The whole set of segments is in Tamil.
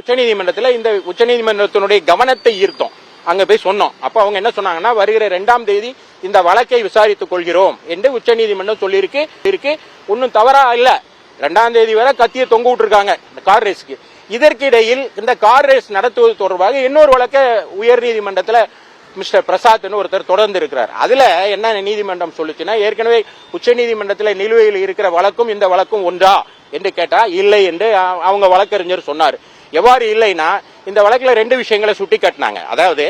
உச்சநீதிமன்றத்தில் இந்த உச்சநீதிமன்றத்தினுடைய கவனத்தை ஈர்த்தோம். அங்க போய் சொன்னோம். அப்ப அவங்க என்ன சொன்னாங்கன்னா, வருகிற 2ஆம் தேதி இந்த வழக்கை விசாரித்துக் கொள்கிறோம் என்று உச்சநீதிமன்றம் சொல்லியிருக்கு. ஒன்னும் தவறா இல்ல. 2ஆம் தேதி வரை கத்திய தொங்க விட்டுருக்காங்க இந்த கார் ரேஸ்க்கு. இதற்கிடையில் இந்த கார் ரேஸ் நடத்துவது தொடர்பாக இன்னொரு வழக்க உயர்நீதிமன்றத்தில் மிஸ்டர் பிரசாத்னு ஒருத்தர் தொடர்ந்து இருக்கிறார். அதுல என்ன நீதிமன்றம் சொல்லுச்சுன்னா, ஏற்கனவே உச்சநீதிமன்றத்தில் நிலுவையில் இருக்கிற வழக்கும் இந்த வழக்கும் ஒன்றா என்று கேட்டா இல்லை என்று அவங்க வழக்கறிஞர் சொன்னார். எவ்வாறு இல்லைன்னா, இந்த வழக்குல 2 விஷயங்களை சுட்டி காட்டினாங்க. அதாவது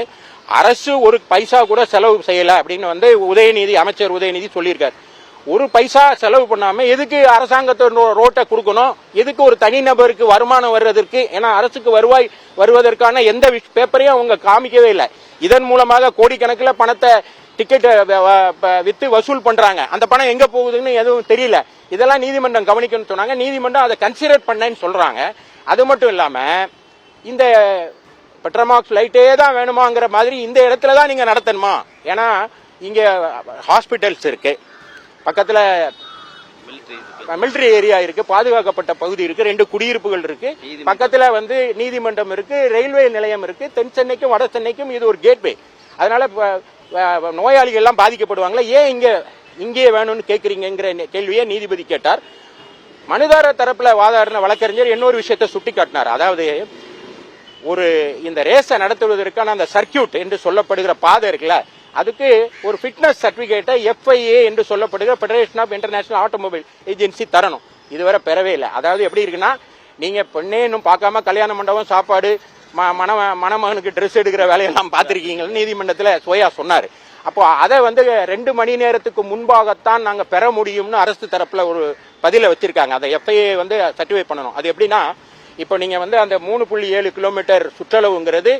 அரசு ஒரு பைசா கூட செலவு செய்யல அப்படின்னு உதயநிதி அமைச்சர் உதயநிதி சொல்லியிருக்காரு. ஒரு பைசா செலவு பண்ணாம எதுக்கு அரசாங்கத்தோட ரோட்டை கொடுக்கணும், எதுக்கு ஒரு தனிநபருக்கு வருமானம் வர்றதற்கு? ஏன்னா அரசுக்கு வருவாய் வருவதற்கான எந்த பேப்பரையும் அவங்க காமிக்கவே இல்லை. இதன் மூலமாக கோடிக்கணக்கில் பணத்தை டிக்கெட் வித்து வசூல் பண்றாங்க. அந்த பணம் எங்க போகுதுன்னு எதுவும் தெரியல. இதெல்லாம் நீதிமன்றம் கவனிக்கணும்னு சொன்னாங்க. நீதிமன்றம் அதை கன்சிடர் பண்ணேன்னு சொல்றாங்க. அது மட்டும் இல்லாம இந்த பெட்ரோமாக்ஸ் லைட்டே தான் வேணுமாங்கிற மாதிரி இந்த இடத்துல தான் நீங்க நடத்தணுமா? ஏன்னா இங்க ஹாஸ்பிட்டல்ஸ் இருக்கு, பக்கத்துல மிலிட்டரி ஏரியா இருக்கு, பாதுகாக்கப்பட்ட பகுதி இருக்கு, 2 குடியிருப்புகள் இருக்கு, பக்கத்துல நீதிமன்றம் இருக்கு, ரயில்வே நிலையம் இருக்கு. தென் சென்னைக்கும் வட சென்னைக்கும் இது ஒரு கேட்வே. அதனால நோயாளிகள் எல்லாம் பாதிக்கப்படுவாங்களா, ஏன் இங்கே வேணும்னு கேட்கறீங்கிற கேள்வியை நீதிபதி கேட்டார். மனுதாரர் தரப்புல வாதாடின வழக்கறிஞர் இன்னொரு விஷயத்தை சுட்டி காட்டினார். அதாவது இந்த ரேஸை நடத்துவதற்கான அந்த சர்க்கியூட் என்று சொல்லப்படுகிற பாதை இருக்குல்ல, அதுக்கு ஒரு ஃபிட்னஸ் சர்டிபிகேட்டை FIA என்று சொல்லப்படுகிற federation of international automobile agency தரணும். இதுவரை பெறவே இல்லை. அதாவது எப்படி இருக்குன்னா, நீங்க பெண்ணே இன்னும் பார்க்காம கல்யாண மண்டபம், சாப்பாடு, மணமகனுக்கு ட்ரெஸ் எடுக்கிற வேலையெல்லாம் பார்த்திருக்கீங்கன்னு நீதிமன்றத்தில் சுவையா சொன்னாரு. அப்போ அதை 2 மணி நேரத்துக்கு முன்பாகத்தான் நாங்க பெற முடியும்னு அரசு தரப்புல ஒரு பதில வச்சிருக்காங்க. அதை FIA சர்டிஃபை பண்ணணும். அது எப்படின்னா, இப்போ நீங்க அந்த 3.7 கிலோமீட்டர் சுற்றளவுங்கிறது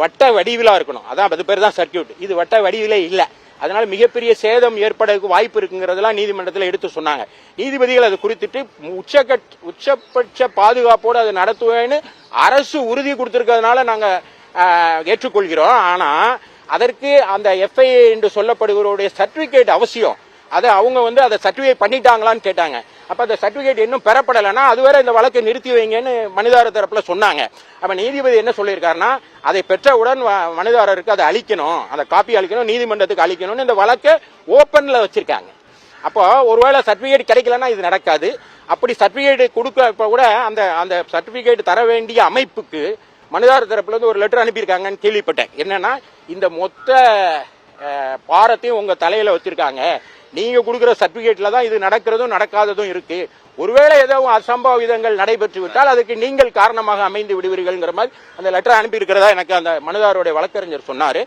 வட்ட வடிவிலா இருக்கணும். அதான் அது பேர் தான் சர்க்கியூட். இது வட்ட வடிவிலே இல்ல. அதனால மிகப்பெரிய சேதம் ஏற்பட வாய்ப்பு இருக்குங்கிறதெல்லாம் நீதிமன்றத்தில் எடுத்து சொன்னாங்க. நீதிபதிகள் அதை குறித்துட்டு உச்சபட்ச பாதுகாப்போடு அதை நடத்துவேன்னு அரசு உறுதி கொடுத்திருக்கிறதுனால நாங்க ஏற்றுக்கொள்கிறோம். ஆனா அதற்கு அந்த FIA என்று சொல்லப்படுகிறவருடைய சர்டிபிகேட் அவசியம். அதை அவங்க அதை சர்டிஃபை பண்ணிட்டாங்களான்னு கேட்டாங்க. அப்ப அந்த சர்டிபிகேட் இன்னும் பெறப்படலைன்னா அதுவரை இந்த வழக்கை நிறுத்தி வைங்கன்னு மனுதாரர் தரப்புல சொன்னாங்க. அப்ப நீதிபதி என்ன சொல்லியிருக்காருன்னா, அதை பெற்றவுடன் மனுதாரருக்கு அதை அளிக்கணும், அந்த காப்பி அளிக்கணும், நீதிமன்றத்துக்கு அளிக்கணும்னு இந்த வழக்கை ஓப்பன்ல வச்சிருக்காங்க. அப்போ ஒருவேளை சர்டிபிகேட் கிடைக்கலன்னா இது நடக்காது. அப்படி சர்டிபிகேட் கொடுக்க கூட அந்த சர்டிபிகேட் தர வேண்டிய அமைப்புக்கு மனுதாரர் தரப்புல ஒரு லெட்டர் அனுப்பியிருக்காங்கன்னு கேள்விப்பட்டேன். என்னன்னா, இந்த மொத்த பாரத்தையும் உங்க தலையில வச்சிருக்காங்க, நீங்க கொடுக்கிற சர்டிபிகேட்ல தான் இது நடக்கிறதும் நடக்காததும் இருக்கு. ஒருவேளை ஏதோ அசம்பாவிதங்கள் நடைபெற்று விட்டால் அதுக்கு நீங்கள் காரணமாக அமைந்து விடுவீர்கள்ங்கிற மாதிரி அந்த லெட்டர் அனுப்பி இருக்கிறதா எனக்கு அந்த மனுதாரருடைய வழக்கறிஞர் சொன்னாரு.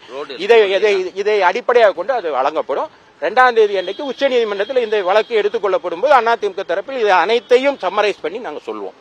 இதை அடிப்படையாக கொண்டு அது வழங்கப்படும். 2ஆம் தேதி அன்னைக்கு உச்சநீதிமன்றத்தில் இந்த வழக்கு எடுத்துக்கொள்ளப்படும் போது அதிமுக தரப்பில் இதை அனைத்தையும் சம்மரைஸ் பண்ணி நாங்கள் சொல்லுவோம்.